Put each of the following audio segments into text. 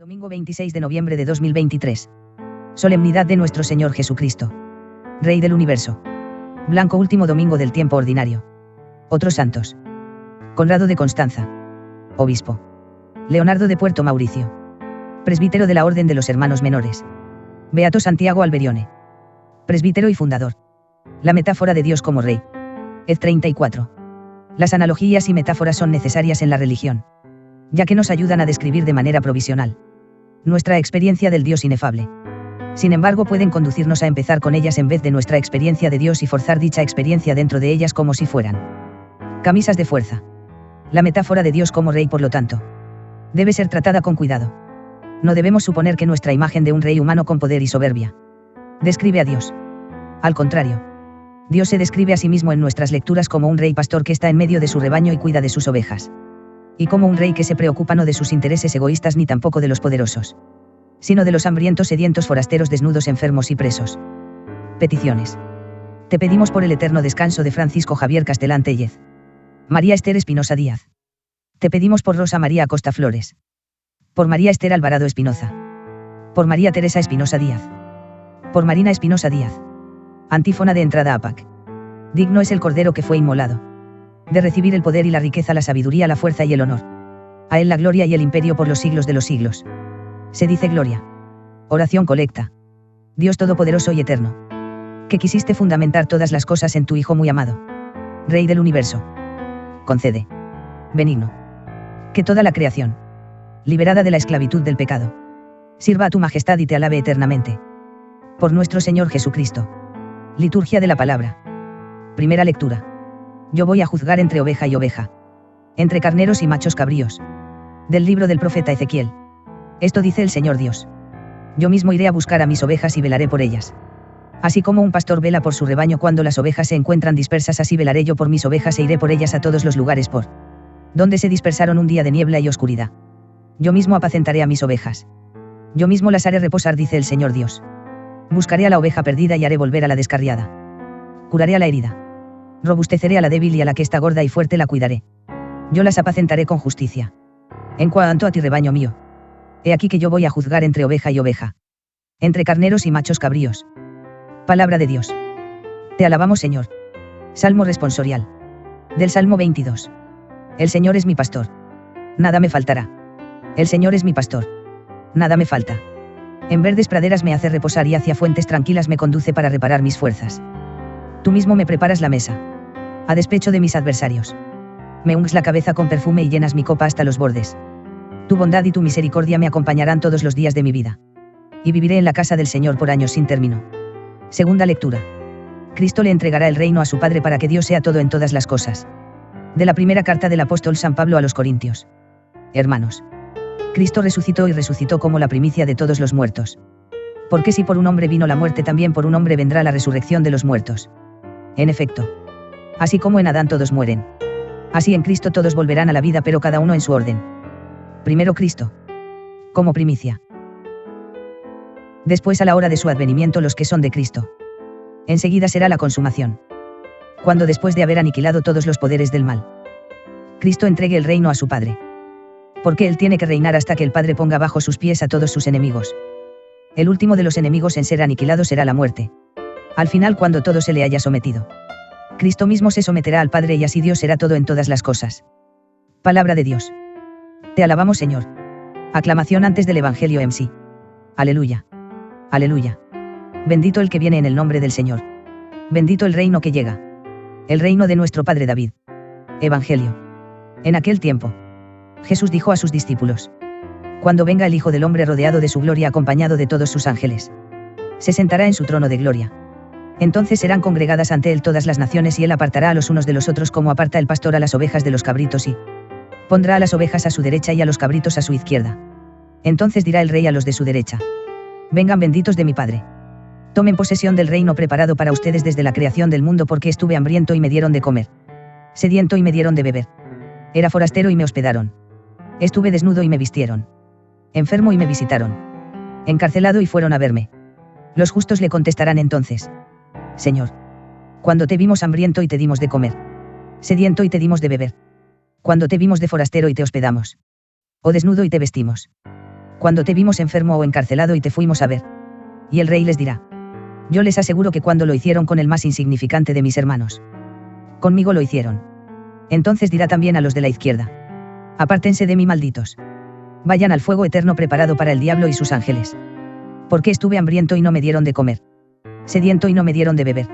Domingo 26 de noviembre de 2023. Solemnidad de nuestro Señor Jesucristo, Rey del Universo. Blanco, último domingo del tiempo ordinario. Otros santos: Conrado de Constanza, obispo. Leonardo de Puerto Mauricio, presbítero de la Orden de los Hermanos Menores. Beato Santiago Alberione, presbítero y fundador. La metáfora de Dios como Rey. Ed 34. Las analogías y metáforas son necesarias en la religión, ya que nos ayudan a describir de manera provisional nuestra experiencia del Dios inefable. Sin embargo, pueden conducirnos a empezar con ellas en vez de nuestra experiencia de Dios y forzar dicha experiencia dentro de ellas como si fueran camisas de fuerza. La metáfora de Dios como Rey, por lo tanto, debe ser tratada con cuidado. No debemos suponer que nuestra imagen de un rey humano con poder y soberbia describe a Dios. Al contrario, Dios se describe a sí mismo en nuestras lecturas como un rey pastor que está en medio de su rebaño y cuida de sus ovejas. Y como un rey que se preocupa no de sus intereses egoístas ni tampoco de los poderosos, sino de los hambrientos, sedientos, forasteros, desnudos, enfermos y presos. Peticiones. Te pedimos por el eterno descanso de Francisco Javier Castelán Tellez, María Esther Espinosa Díaz. Te pedimos por Rosa María Acosta Flores, por María Esther Alvarado Espinoza, por María Teresa Espinosa Díaz, por Marina Espinosa Díaz. Antífona de entrada a PAC. Digno es el Cordero que fue inmolado de recibir el poder y la riqueza, la sabiduría, la fuerza y el honor. A él la gloria y el imperio por los siglos de los siglos. Se dice gloria. Oración colecta. Dios todopoderoso y eterno, que quisiste fundamentar todas las cosas en tu Hijo muy amado, Rey del universo, concede, benigno, que toda la creación, liberada de la esclavitud del pecado, sirva a tu majestad y te alabe eternamente. Por nuestro Señor Jesucristo. Liturgia de la palabra. Primera lectura. Yo voy a juzgar entre oveja y oveja, entre carneros y machos cabríos. Del libro del profeta Ezequiel. Esto dice el Señor Dios. Yo mismo iré a buscar a mis ovejas y velaré por ellas. Así como un pastor vela por su rebaño cuando las ovejas se encuentran dispersas, así velaré yo por mis ovejas e iré por ellas a todos los lugares por donde se dispersaron un día de niebla y oscuridad. Yo mismo apacentaré a mis ovejas. Yo mismo las haré reposar, dice el Señor Dios. Buscaré a la oveja perdida y haré volver a la descarriada. Curaré a la herida. Robusteceré a la débil y a la que está gorda y fuerte la cuidaré. Yo las apacentaré con justicia. En cuanto a ti, rebaño mío, he aquí que yo voy a juzgar entre oveja y oveja, entre carneros y machos cabríos. Palabra de Dios. Te alabamos, Señor. Salmo responsorial. Del Salmo 22. El Señor es mi pastor. Nada me faltará. El Señor es mi pastor. Nada me falta. En verdes praderas me hace reposar y hacia fuentes tranquilas me conduce para reparar mis fuerzas. Tú mismo me preparas la mesa, a despecho de mis adversarios. Me unges la cabeza con perfume y llenas mi copa hasta los bordes. Tu bondad y tu misericordia me acompañarán todos los días de mi vida. Y viviré en la casa del Señor por años sin término. Segunda lectura. Cristo le entregará el reino a su Padre para que Dios sea todo en todas las cosas. De la primera carta del apóstol San Pablo a los Corintios. Hermanos, Cristo resucitó y resucitó como la primicia de todos los muertos. Porque si por un hombre vino la muerte, también por un hombre vendrá la resurrección de los muertos. En efecto, así como en Adán todos mueren, así en Cristo todos volverán a la vida, pero cada uno en su orden. Primero Cristo, como primicia. Después, a la hora de su advenimiento, los que son de Cristo. Enseguida será la consumación, cuando después de haber aniquilado todos los poderes del mal, Cristo entregue el reino a su Padre. Porque Él tiene que reinar hasta que el Padre ponga bajo sus pies a todos sus enemigos. El último de los enemigos en ser aniquilado será la muerte. Al final, cuando todo se le haya sometido, Cristo mismo se someterá al Padre y así Dios será todo en todas las cosas. Palabra de Dios. Te alabamos, Señor. Aclamación antes del Evangelio en sí. Aleluya. Aleluya. Bendito el que viene en el nombre del Señor. Bendito el reino que llega. El reino de nuestro Padre David. Evangelio. En aquel tiempo, Jesús dijo a sus discípulos: Cuando venga el Hijo del Hombre rodeado de su gloria, acompañado de todos sus ángeles, se sentará en su trono de gloria. Entonces serán congregadas ante él todas las naciones y él apartará a los unos de los otros como aparta el pastor a las ovejas de los cabritos y pondrá a las ovejas a su derecha y a los cabritos a su izquierda. Entonces dirá el rey a los de su derecha: Vengan benditos de mi Padre. Tomen posesión del reino preparado para ustedes desde la creación del mundo, porque estuve hambriento y me dieron de comer. Sediento y me dieron de beber. Era forastero y me hospedaron. Estuve desnudo y me vistieron. Enfermo y me visitaron. Encarcelado y fueron a verme. Los justos le contestarán entonces: Señor, cuando te vimos hambriento y te dimos de comer, sediento y te dimos de beber, cuando te vimos de forastero y te hospedamos, o desnudo y te vestimos. Cuando te vimos enfermo o encarcelado y te fuimos a ver. Y el rey les dirá: yo les aseguro que cuando lo hicieron con el más insignificante de mis hermanos, conmigo lo hicieron. Entonces dirá también a los de la izquierda: apártense de mí, malditos. Vayan al fuego eterno preparado para el diablo y sus ángeles. Porque estuve hambriento y no me dieron de comer. Sediento y no me dieron de beber.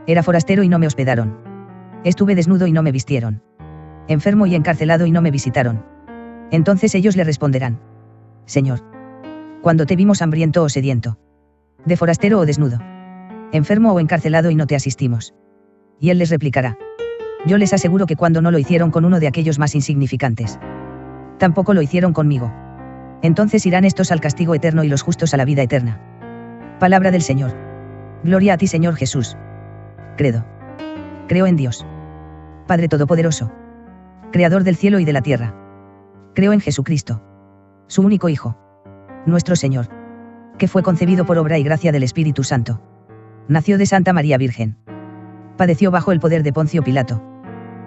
Era forastero y no me hospedaron. Estuve desnudo y no me vistieron. Enfermo y encarcelado y no me visitaron. Entonces ellos le responderán: Señor, ¿cuándo te vimos hambriento o sediento? ¿De forastero o desnudo? ¿Enfermo o encarcelado y no te asistimos? Y él les replicará: yo les aseguro que cuando no lo hicieron con uno de aquellos más insignificantes, tampoco lo hicieron conmigo. Entonces irán estos al castigo eterno y los justos a la vida eterna. Palabra del Señor. Gloria a ti, Señor Jesús. Credo. Creo en Dios, Padre Todopoderoso, Creador del cielo y de la tierra. Creo en Jesucristo, su único Hijo, nuestro Señor, que fue concebido por obra y gracia del Espíritu Santo. Nació de Santa María Virgen. Padeció bajo el poder de Poncio Pilato.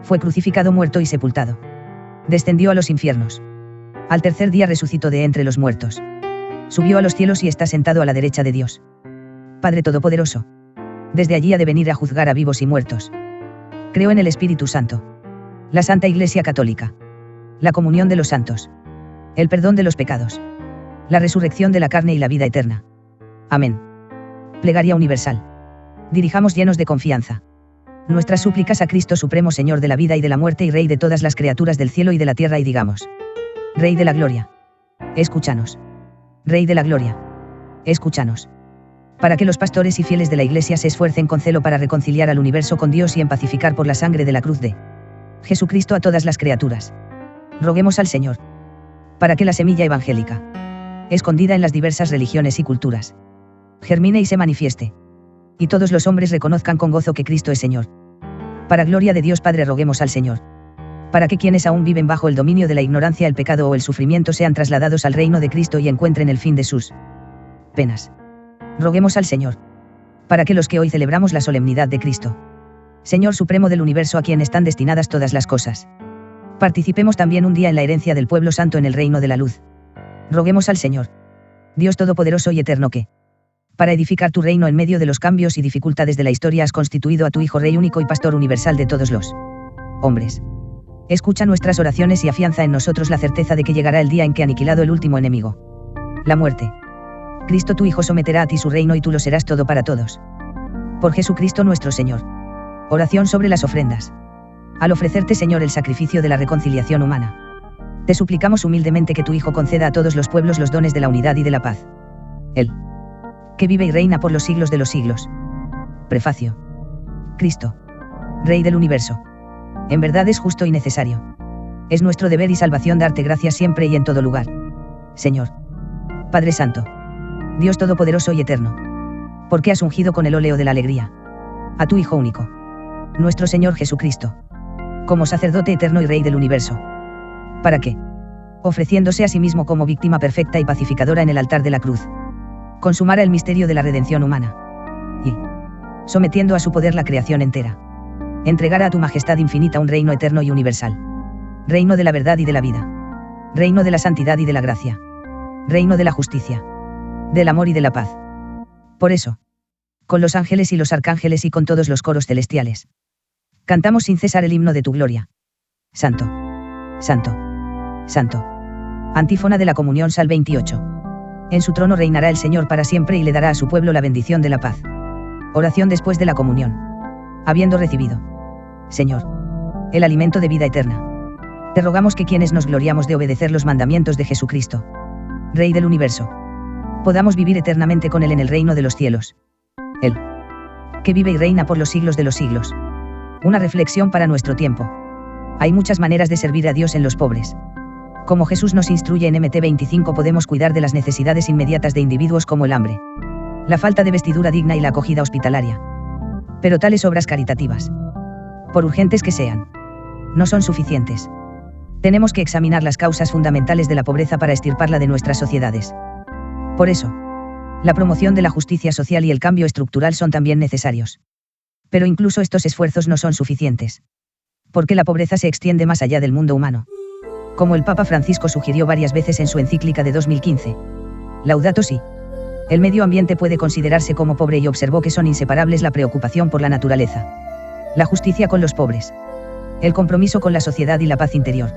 Fue crucificado, muerto y sepultado. Descendió a los infiernos. Al tercer día resucitó de entre los muertos. Subió a los cielos y está sentado a la derecha de Dios, Padre Todopoderoso. Desde allí ha de venir a juzgar a vivos y muertos. Creo en el Espíritu Santo, la Santa Iglesia Católica, la comunión de los santos, el perdón de los pecados, la resurrección de la carne y la vida eterna. Amén. Plegaria universal. Dirijamos llenos de confianza nuestras súplicas a Cristo Supremo, Señor de la vida y de la muerte y Rey de todas las criaturas del cielo y de la tierra, y digamos: Rey de la gloria, escúchanos. Rey de la gloria, escúchanos. Para que los pastores y fieles de la Iglesia se esfuercen con celo para reconciliar al universo con Dios y en pacificar por la sangre de la cruz de Jesucristo a todas las criaturas. Roguemos al Señor para que la semilla evangélica, escondida en las diversas religiones y culturas, germine y se manifieste, y todos los hombres reconozcan con gozo que Cristo es Señor. Para gloria de Dios Padre, roguemos al Señor para que quienes aún viven bajo el dominio de la ignorancia, el pecado o el sufrimiento sean trasladados al reino de Cristo y encuentren el fin de sus penas. Roguemos al Señor para que los que hoy celebramos la solemnidad de Cristo, Señor Supremo del universo, a quien están destinadas todas las cosas, participemos también un día en la herencia del pueblo santo en el reino de la luz. Roguemos al Señor, Dios Todopoderoso y Eterno, que, para edificar tu reino en medio de los cambios y dificultades de la historia, has constituido a tu Hijo Rey único y Pastor universal de todos los hombres. Escucha nuestras oraciones y afianza en nosotros la certeza de que llegará el día en que, aniquilado el último enemigo, la muerte, Cristo tu Hijo someterá a ti su reino y tú lo serás todo para todos. Por Jesucristo nuestro Señor. Oración sobre las ofrendas. Al ofrecerte, Señor, el sacrificio de la reconciliación humana, te suplicamos humildemente que tu Hijo conceda a todos los pueblos los dones de la unidad y de la paz. Él, que vive y reina por los siglos de los siglos. Prefacio. Cristo, Rey del universo, en verdad es justo y necesario. Es nuestro deber y salvación darte gracias siempre y en todo lugar. Señor, Padre Santo, Dios Todopoderoso y Eterno, porque has ungido con el óleo de la alegría a tu Hijo único, nuestro Señor Jesucristo, como sacerdote eterno y Rey del universo, para que, ofreciéndose a sí mismo como víctima perfecta y pacificadora en el altar de la cruz, consumara el misterio de la redención humana, y, sometiendo a su poder la creación entera, entregara a tu majestad infinita un reino eterno y universal, reino de la verdad y de la vida, reino de la santidad y de la gracia, reino de la justicia, del amor y de la paz. Por eso, con los ángeles y los arcángeles y con todos los coros celestiales, cantamos sin cesar el himno de tu gloria. Santo, Santo, Santo. Antífona de la comunión, Sal 28. En su trono reinará el Señor para siempre y le dará a su pueblo la bendición de la paz. Oración después de la comunión. Habiendo recibido, Señor, el alimento de vida eterna, te rogamos que quienes nos gloriamos de obedecer los mandamientos de Jesucristo, Rey del universo, podamos vivir eternamente con Él en el reino de los cielos. Él, que vive y reina por los siglos de los siglos. Una reflexión para nuestro tiempo. Hay muchas maneras de servir a Dios en los pobres. Como Jesús nos instruye en Mt 25, podemos cuidar de las necesidades inmediatas de individuos como el hambre, la falta de vestidura digna y la acogida hospitalaria. Pero tales obras caritativas, por urgentes que sean, no son suficientes. Tenemos que examinar las causas fundamentales de la pobreza para extirparla de nuestras sociedades. Por eso, la promoción de la justicia social y el cambio estructural son también necesarios. Pero incluso estos esfuerzos no son suficientes, porque la pobreza se extiende más allá del mundo humano. como el Papa Francisco sugirió varias veces en su encíclica de 2015. Laudato Si. El medio ambiente puede considerarse como pobre y observó que son inseparables la preocupación por la naturaleza, la justicia con los pobres, el compromiso con la sociedad y la paz interior.